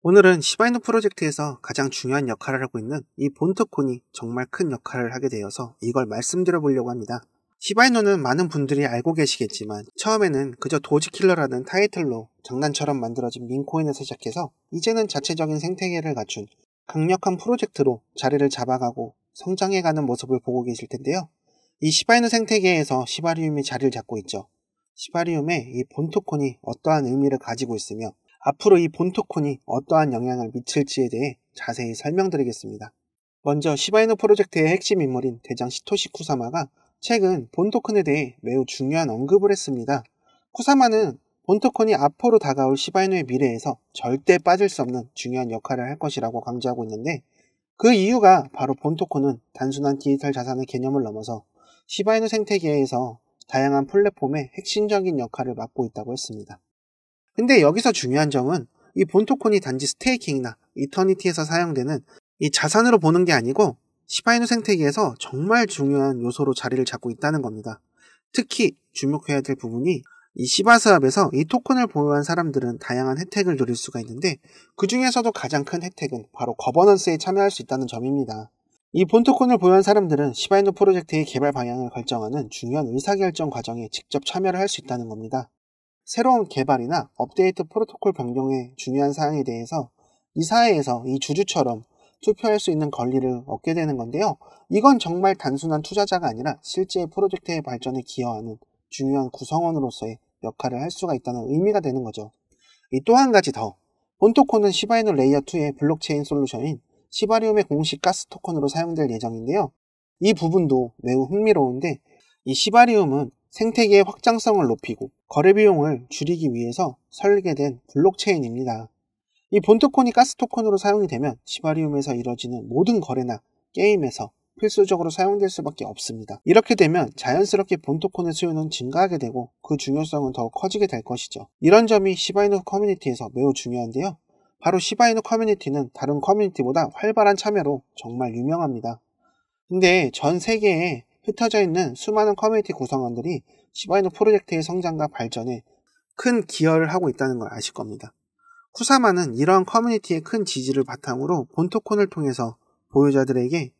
오늘은 시바이누 프로젝트에서 가장 중요한 역할을 하고 있는 이 본토콘이 정말 큰 역할을 하게 되어서 이걸 말씀드려 보려고 합니다. 시바이누는 많은 분들이 알고 계시겠지만 처음에는 그저 도지킬러라는 타이틀로 장난처럼 만들어진 민코인에서 시작해서 이제는 자체적인 생태계를 갖춘 강력한 프로젝트로 자리를 잡아가고 성장해가는 모습을 보고 계실 텐데요. 이 시바이누 생태계에서 시바리움이 자리를 잡고 있죠. 시바리움에 이 본토콘이 어떠한 의미를 가지고 있으며 앞으로 이 본토콘이 어떠한 영향을 미칠지에 대해 자세히 설명드리겠습니다. 먼저 시바이누 프로젝트의 핵심 인물인 대장 시토시 쿠사마가 최근 본토콘에 대해 매우 중요한 언급을 했습니다. 쿠사마는 본토콘이 앞으로 다가올 시바이누의 미래에서 절대 빠질 수 없는 중요한 역할을 할 것이라고 강조하고 있는데, 그 이유가 바로 본토콘은 단순한 디지털 자산의 개념을 넘어서 시바이누 생태계에서 다양한 플랫폼의 핵심적인 역할을 맡고 있다고 했습니다. 근데 여기서 중요한 점은 이 본토콘이 단지 스테이킹이나 이터니티에서 사용되는 이 자산으로 보는 게 아니고 시바이누 생태계에서 정말 중요한 요소로 자리를 잡고 있다는 겁니다. 특히 주목해야 될 부분이 이 시바스합에서 이 토큰을 보유한 사람들은 다양한 혜택을 누릴 수가 있는데, 그 중에서도 가장 큰 혜택은 바로 거버넌스에 참여할 수 있다는 점입니다. 이 본토콘을 보유한 사람들은 시바이누 프로젝트의 개발 방향을 결정하는 중요한 의사결정 과정에 직접 참여를 할 수 있다는 겁니다. 새로운 개발이나 업데이트 프로토콜 변경의 중요한 사항에 대해서 이 사회에서 이 주주처럼 투표할 수 있는 권리를 얻게 되는 건데요. 이건 정말 단순한 투자자가 아니라 실제 프로젝트의 발전에 기여하는 중요한 구성원으로서의 역할을 할 수가 있다는 의미가 되는 거죠. 또 한 가지 더, 본토콘은 시바이누 레이어 2의 블록체인 솔루션인 시바리움의 공식 가스 토큰으로 사용될 예정인데요. 이 부분도 매우 흥미로운데, 이 시바리움은 생태계의 확장성을 높이고 거래 비용을 줄이기 위해서 설계된 블록체인입니다. 이 본토콘이 가스 토큰으로 사용이 되면 시바리움에서 이루어지는 모든 거래나 게임에서 필수적으로 사용될 수밖에 없습니다. 이렇게 되면 자연스럽게 본토콘의 수요는 증가하게 되고 그 중요성은 더욱 커지게 될 것이죠. 이런 점이 시바이누 커뮤니티에서 매우 중요한데요. 바로 시바이누 커뮤니티는 다른 커뮤니티보다 활발한 참여로 정말 유명합니다. 근데 전 세계에 흩어져 있는 수많은 커뮤니티 구성원들이 시바이누 프로젝트의 성장과 발전에 큰 기여를 하고 있다는 걸 아실 겁니다. 쿠사마는 이러한 커뮤니티의 큰 지지를 바탕으로 본토콘을 통해서 보유자들에게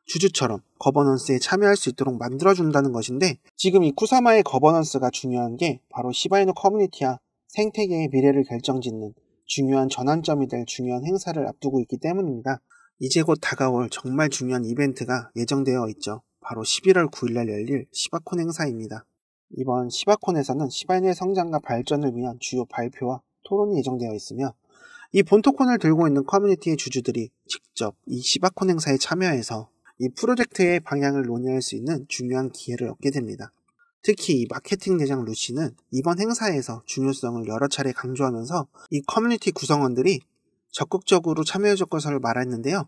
주주처럼 거버넌스에 참여할 수 있도록 만들어준다는 것인데, 지금 이 쿠사마의 거버넌스가 중요한 게 바로 시바이누 커뮤니티와 생태계의 미래를 결정짓는 중요한 전환점이 될 중요한 행사를 앞두고 있기 때문입니다. 이제 곧 다가올 정말 중요한 이벤트가 예정되어 있죠. 바로 11월 9일날 열릴 시바콘 행사입니다. 이번 시바콘에서는 시바이누의 성장과 발전을 위한 주요 발표와 토론이 예정되어 있으며, 이 본토콘을 들고 있는 커뮤니티의 주주들이 직접 이 시바콘 행사에 참여해서 이 프로젝트의 방향을 논의할 수 있는 중요한 기회를 얻게 됩니다. 특히 이 마케팅 대장 루시는 이번 행사에서 중요성을 여러 차례 강조하면서 이 커뮤니티 구성원들이 적극적으로 참여해줄 것을 말했는데요.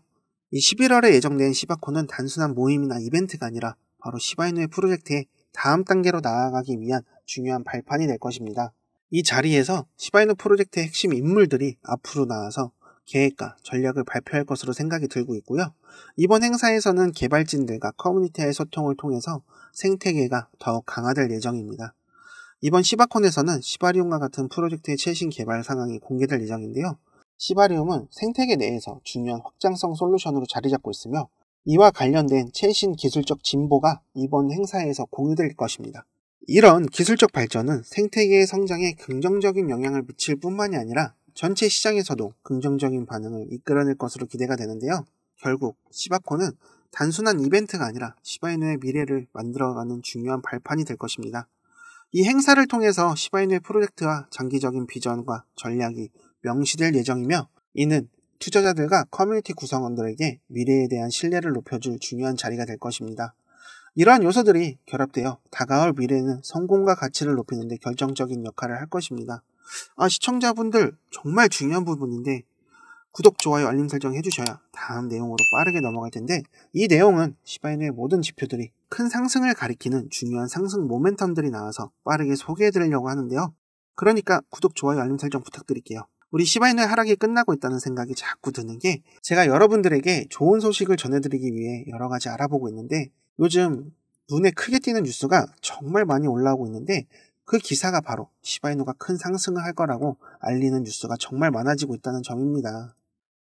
이 11월에 예정된 시바콘은 단순한 모임이나 이벤트가 아니라 바로 시바이누의 프로젝트의 다음 단계로 나아가기 위한 중요한 발판이 될 것입니다. 이 자리에서 시바이누 프로젝트의 핵심 인물들이 앞으로 나와서 계획과 전략을 발표할 것으로 생각이 들고 있고요. 이번 행사에서는 개발진들과 커뮤니티와의 소통을 통해서 생태계가 더욱 강화될 예정입니다. 이번 시바콘에서는 시바리움과 같은 프로젝트의 최신 개발 상황이 공개될 예정인데요. 시바리움은 생태계 내에서 중요한 확장성 솔루션으로 자리 잡고 있으며, 이와 관련된 최신 기술적 진보가 이번 행사에서 공유될 것입니다. 이런 기술적 발전은 생태계의 성장에 긍정적인 영향을 미칠 뿐만이 아니라 전체 시장에서도 긍정적인 반응을 이끌어낼 것으로 기대가 되는데요. 결국 시바콘은 단순한 이벤트가 아니라 시바이누의 미래를 만들어가는 중요한 발판이 될 것입니다. 이 행사를 통해서 시바이누의 프로젝트와 장기적인 비전과 전략이 명시될 예정이며, 이는 투자자들과 커뮤니티 구성원들에게 미래에 대한 신뢰를 높여줄 중요한 자리가 될 것입니다. 이러한 요소들이 결합되어 다가올 미래에는 성공과 가치를 높이는 데 결정적인 역할을 할 것입니다. 시청자분들 정말 중요한 부분인데 구독, 좋아요, 알림 설정 해주셔야 다음 내용으로 빠르게 넘어갈 텐데, 이 내용은 시바이누의 모든 지표들이 큰 상승을 가리키는 중요한 상승 모멘텀들이 나와서 빠르게 소개해드리려고 하는데요. 그러니까 구독, 좋아요, 알림 설정 부탁드릴게요. 우리 시바이누의 하락이 끝나고 있다는 생각이 자꾸 드는 게, 제가 여러분들에게 좋은 소식을 전해드리기 위해 여러 가지 알아보고 있는데, 요즘 눈에 크게 띄는 뉴스가 정말 많이 올라오고 있는데, 그 기사가 바로 시바이누가 큰 상승을 할 거라고 알리는 뉴스가 정말 많아지고 있다는 점입니다.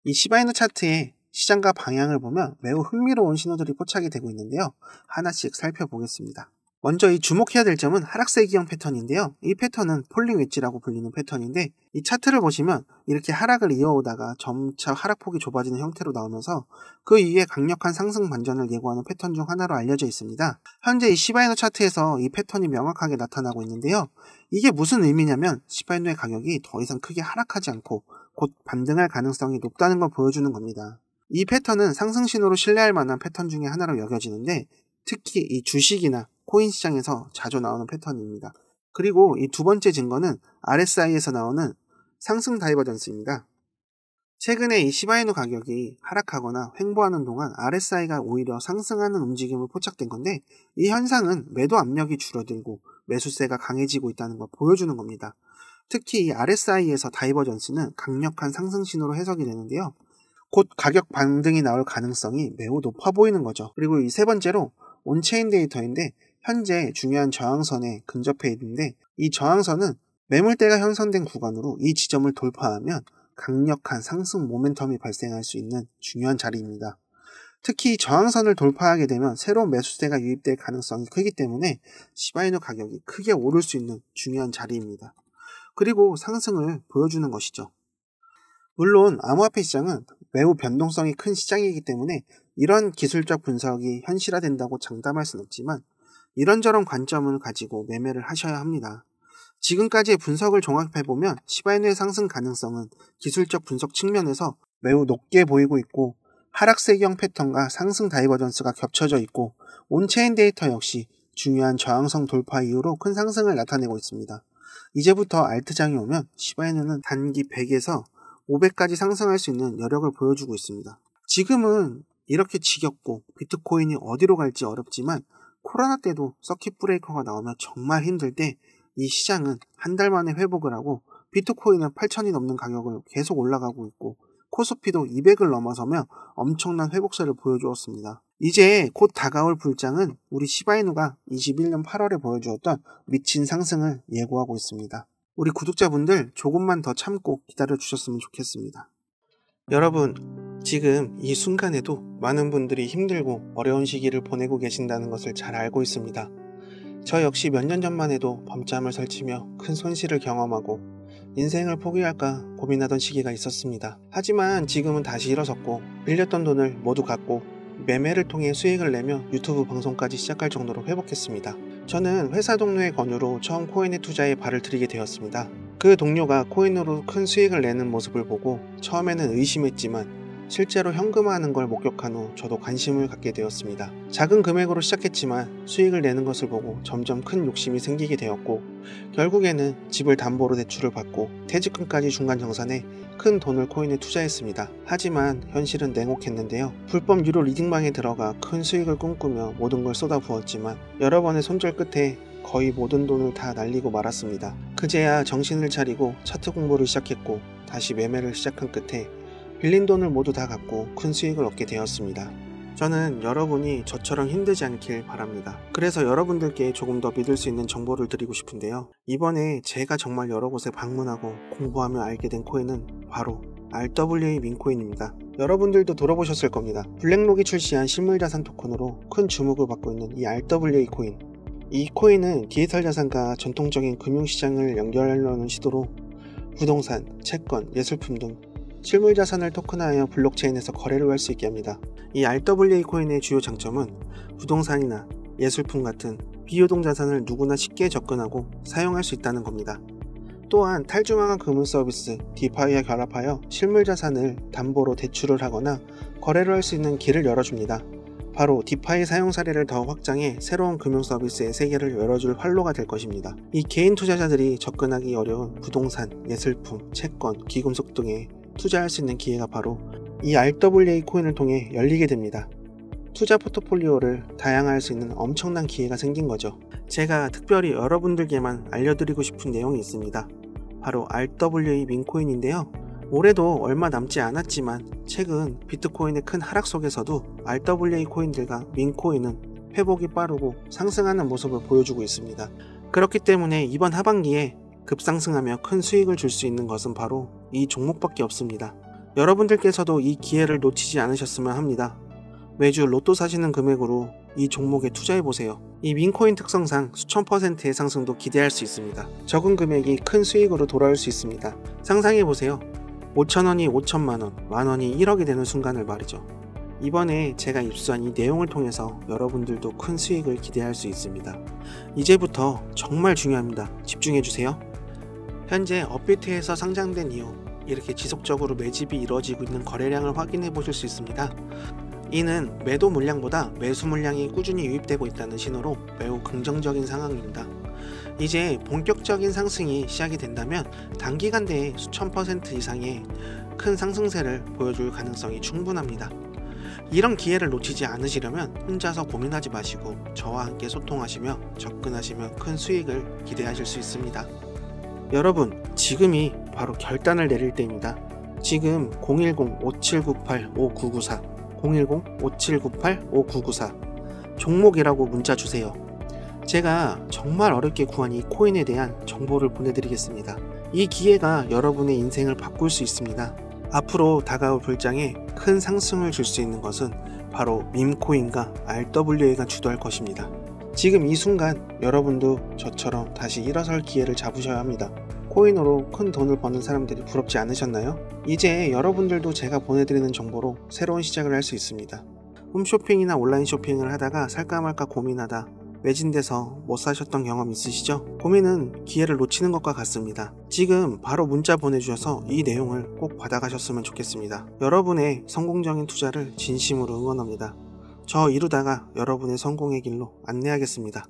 이 시바이누 차트의 시장과 방향을 보면 매우 흥미로운 신호들이 포착이 되고 있는데요. 하나씩 살펴보겠습니다. 먼저 이 주목해야 될 점은 하락세기형 패턴인데요. 이 패턴은 폴링 웨지라고 불리는 패턴인데 이 차트를 보시면 이렇게 하락을 이어오다가 점차 하락폭이 좁아지는 형태로 나오면서 그 이후에 강력한 상승 반전을 예고하는 패턴 중 하나로 알려져 있습니다. 현재 이 시바이누 차트에서 이 패턴이 명확하게 나타나고 있는데요. 이게 무슨 의미냐면 시바이누의 가격이 더 이상 크게 하락하지 않고 곧 반등할 가능성이 높다는 걸 보여주는 겁니다. 이 패턴은 상승 신호로 신뢰할 만한 패턴 중에 하나로 여겨지는데 특히 이 주식이나 코인 시장에서 자주 나오는 패턴입니다. 그리고 이 두 번째 증거는 RSI에서 나오는 상승 다이버전스입니다. 최근에 이 시바이누 가격이 하락하거나 횡보하는 동안 RSI가 오히려 상승하는 움직임을 포착된 건데 이 현상은 매도 압력이 줄어들고 매수세가 강해지고 있다는 걸 보여주는 겁니다. 특히 이 RSI에서 다이버전스는 강력한 상승 신호로 해석이 되는데요. 곧 가격 반등이 나올 가능성이 매우 높아 보이는 거죠. 그리고 이 세 번째로 온체인 데이터인데 현재 중요한 저항선에 근접해 있는데 이 저항선은 매물대가 형성된 구간으로 이 지점을 돌파하면 강력한 상승 모멘텀이 발생할 수 있는 중요한 자리입니다. 특히 저항선을 돌파하게 되면 새로운 매수세가 유입될 가능성이 크기 때문에 시바이누 가격이 크게 오를 수 있는 중요한 자리입니다. 그리고 상승을 보여주는 것이죠. 물론 암호화폐 시장은 매우 변동성이 큰 시장이기 때문에 이런 기술적 분석이 현실화된다고 장담할 수는 없지만 이런저런 관점을 가지고 매매를 하셔야 합니다. 지금까지의 분석을 종합해보면 시바이누의 상승 가능성은 기술적 분석 측면에서 매우 높게 보이고 있고 하락세기형 패턴과 상승 다이버전스가 겹쳐져 있고 온체인 데이터 역시 중요한 저항성 돌파 이후로 큰 상승을 나타내고 있습니다. 이제부터 알트장이 오면 시바이누는 단기 100에서 500까지 상승할 수 있는 여력을 보여주고 있습니다. 지금은 이렇게 지겹고 비트코인이 어디로 갈지 어렵지만 코로나 때도 서킷 브레이커가 나오면 정말 힘들 때 이 시장은 한 달 만에 회복을 하고 비트코인은 8,000이 넘는 가격을 계속 올라가고 있고 코스피도 200을 넘어서며 엄청난 회복세를 보여주었습니다. 이제 곧 다가올 불장은 우리 시바이누가 21년 8월에 보여주었던 미친 상승을 예고하고 있습니다. 우리 구독자분들 조금만 더 참고 기다려 주셨으면 좋겠습니다. 여러분, 지금 이 순간에도 많은 분들이 힘들고 어려운 시기를 보내고 계신다는 것을 잘 알고 있습니다. 저 역시 몇 년 전만 해도 밤잠을 설치며 큰 손실을 경험하고 인생을 포기할까 고민하던 시기가 있었습니다. 하지만 지금은 다시 일어섰고 빌렸던 돈을 모두 갚고 매매를 통해 수익을 내며 유튜브 방송까지 시작할 정도로 회복했습니다. 저는 회사 동료의 권유로 처음 코인에 투자에 발을 들이게 되었습니다. 그 동료가 코인으로 큰 수익을 내는 모습을 보고 처음에는 의심했지만 실제로 현금화하는 걸 목격한 후 저도 관심을 갖게 되었습니다. 작은 금액으로 시작했지만 수익을 내는 것을 보고 점점 큰 욕심이 생기게 되었고 결국에는 집을 담보로 대출을 받고 퇴직금까지 중간 정산해 큰 돈을 코인에 투자했습니다. 하지만 현실은 냉혹했는데요. 불법 유료 리딩방에 들어가 큰 수익을 꿈꾸며 모든 걸 쏟아부었지만 여러 번의 손절 끝에 거의 모든 돈을 다 날리고 말았습니다. 그제야 정신을 차리고 차트 공부를 시작했고 다시 매매를 시작한 끝에 빌린 돈을 모두 다 갚고 큰 수익을 얻게 되었습니다. 저는 여러분이 저처럼 힘들지 않길 바랍니다. 그래서 여러분들께 조금 더 믿을 수 있는 정보를 드리고 싶은데요. 이번에 제가 정말 여러 곳에 방문하고 공부하며 알게 된 코인은 바로 RWA 민코인입니다. 여러분들도 들어보셨을 겁니다. 블랙록이 출시한 실물자산 토큰으로 큰 주목을 받고 있는 이 RWA 코인. 이 코인은 디지털 자산과 전통적인 금융시장을 연결하려는 시도로 부동산, 채권, 예술품 등 실물자산을 토큰화하여 블록체인에서 거래를 할 수 있게 합니다. 이 RWA 코인의 주요 장점은 부동산이나 예술품 같은 비유동 자산을 누구나 쉽게 접근하고 사용할 수 있다는 겁니다. 또한 탈중앙화 금융 서비스 디파이와 결합하여 실물자산을 담보로 대출을 하거나 거래를 할 수 있는 길을 열어줍니다. 바로 디파이 사용 사례를 더욱 확장해 새로운 금융 서비스의 세계를 열어줄 활로가 될 것입니다. 이 개인 투자자들이 접근하기 어려운 부동산, 예술품, 채권, 귀금속 등에 투자할 수 있는 기회가 바로 이 RWA 코인을 통해 열리게 됩니다. 투자 포트폴리오를 다양화할 수 있는 엄청난 기회가 생긴 거죠. 제가 특별히 여러분들께만 알려드리고 싶은 내용이 있습니다. 바로 RWA 민코인인데요. 올해도 얼마 남지 않았지만 최근 비트코인의 큰 하락 속에서도 RWA 코인들과 민코인은 회복이 빠르고 상승하는 모습을 보여주고 있습니다. 그렇기 때문에 이번 하반기에 급상승하며 큰 수익을 줄 수 있는 것은 바로 이 종목밖에 없습니다. 여러분들께서도 이 기회를 놓치지 않으셨으면 합니다. 매주 로또 사시는 금액으로 이 종목에 투자해보세요. 이 민코인 특성상 수천 %의 상승도 기대할 수 있습니다. 적은 금액이 큰 수익으로 돌아올 수 있습니다. 상상해보세요. 5천원이 5천만원, 만원이 1억이 되는 순간을 말이죠. 이번에 제가 입수한 이 내용을 통해서 여러분들도 큰 수익을 기대할 수 있습니다. 이제부터 정말 중요합니다. 집중해주세요. 현재 업비트에서 상장된 이후 이렇게 지속적으로 매집이 이루어지고 있는 거래량을 확인해 보실 수 있습니다. 이는 매도 물량보다 매수 물량이 꾸준히 유입되고 있다는 신호로 매우 긍정적인 상황입니다. 이제 본격적인 상승이 시작이 된다면 단기간 내에 수천 % 이상의 큰 상승세를 보여줄 가능성이 충분합니다. 이런 기회를 놓치지 않으시려면 혼자서 고민하지 마시고 저와 함께 소통하시며 접근하시면 큰 수익을 기대하실 수 있습니다. 여러분, 지금이 바로 결단을 내릴 때입니다. 지금 010-5798-5994 010-5798-5994 종목이라고 문자 주세요. 제가 정말 어렵게 구한 이 코인에 대한 정보를 보내드리겠습니다. 이 기회가 여러분의 인생을 바꿀 수 있습니다. 앞으로 다가올 불장에 큰 상승을 줄 수 있는 것은 바로 밈코인과 RWA가 주도할 것입니다. 지금 이 순간 여러분도 저처럼 다시 일어설 기회를 잡으셔야 합니다. 코인으로 큰 돈을 버는 사람들이 부럽지 않으셨나요? 이제 여러분들도 제가 보내드리는 정보로 새로운 시작을 할 수 있습니다. 홈쇼핑이나 온라인 쇼핑을 하다가 살까 말까 고민하다 매진돼서 못 사셨던 경험 있으시죠? 고민은 기회를 놓치는 것과 같습니다. 지금 바로 문자 보내주셔서 이 내용을 꼭 받아가셨으면 좋겠습니다. 여러분의 성공적인 투자를 진심으로 응원합니다. 저 이루다가 여러분의 성공의 길로 안내하겠습니다.